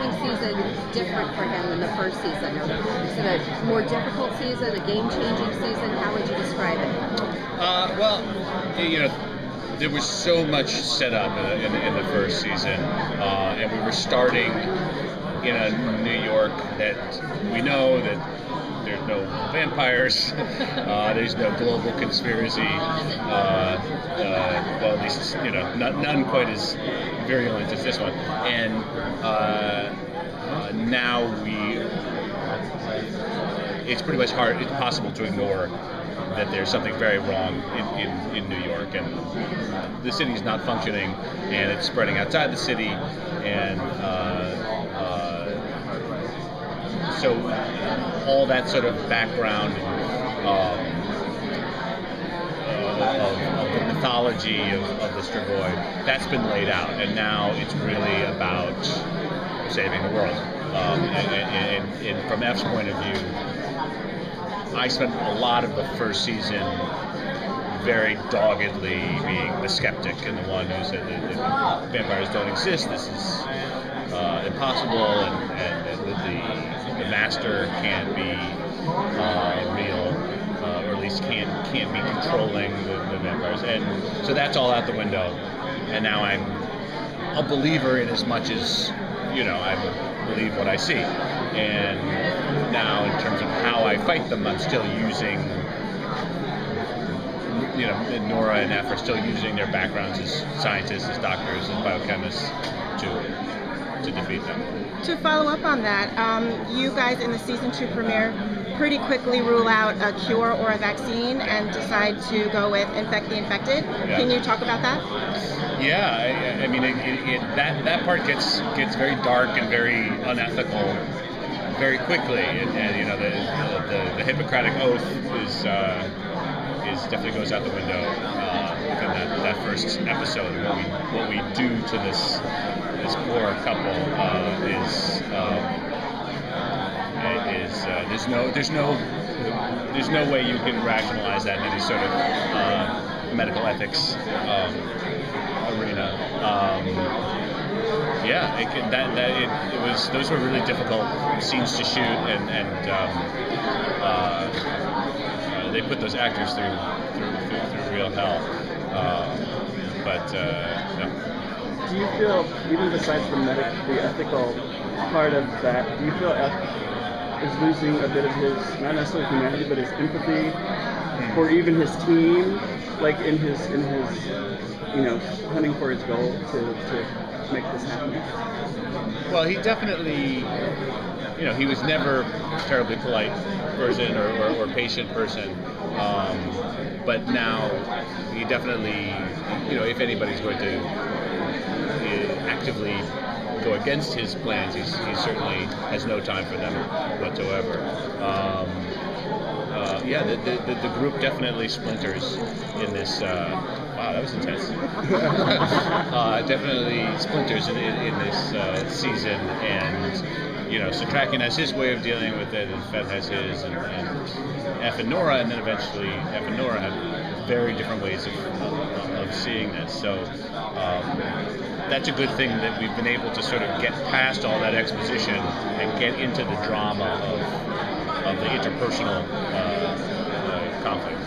upcoming season different for him than the first season? Is it a more difficult season, a game-changing season? How would you describe it? Well, there was so much set up in the first season, and we were starting in a New York that we know that there's no vampires, there's no global conspiracy, well, at least, none quite as virulent as this one. And now it's pretty much it's impossible to ignore that there's something very wrong in New York, and the city's not functioning, and it's spreading outside the city, and so all that sort of background of the mythology of the Strigoi, that's been laid out, and now it's really about saving the world. And from F's point of view, I spent a lot of the first season very doggedly being the skeptic and the one who said that vampires don't exist, this is impossible, and the master can't be real, or at least can't be controlling the vampires, and so that's all out the window. And now I'm a believer in as much as I believe what I see. And now, in terms of how I fight them, I'm still using, Nora and F are still using their backgrounds as scientists, as doctors, as biochemists to defeat them. To follow up on that, you guys in the season 2 premiere pretty quickly rule out a cure or a vaccine and decide to go with infect the infected. Yeah. Can you talk about that? Yeah, I mean, that part gets very dark and very unethical very quickly, and the Hippocratic Oath is definitely goes out the window within that first episode. What we do to this poor couple is there's no way you can rationalize that in any sort of medical ethics arena. Those were really difficult scenes to shoot, and they put those actors through real hell. No. Do you feel, even besides the ethical part of that, do you feel F is losing a bit of his, not necessarily humanity, but his empathy for even his team, like in his hunting for his goal to make this happen? Well, he definitely, he was never a terribly polite person or patient person, but now he definitely, if anybody's going to actively go against his plans, he certainly has no time for them whatsoever. The group definitely splinters in this. Wow, that was intense. Definitely splinters in this season, and so Traken has his way of dealing with it, and Fed has his, and F and Nora, and then eventually F and Nora have very different ways of seeing this. So that's a good thing that we've been able to sort of get past all that exposition and get into the drama of the interpersonal conflict.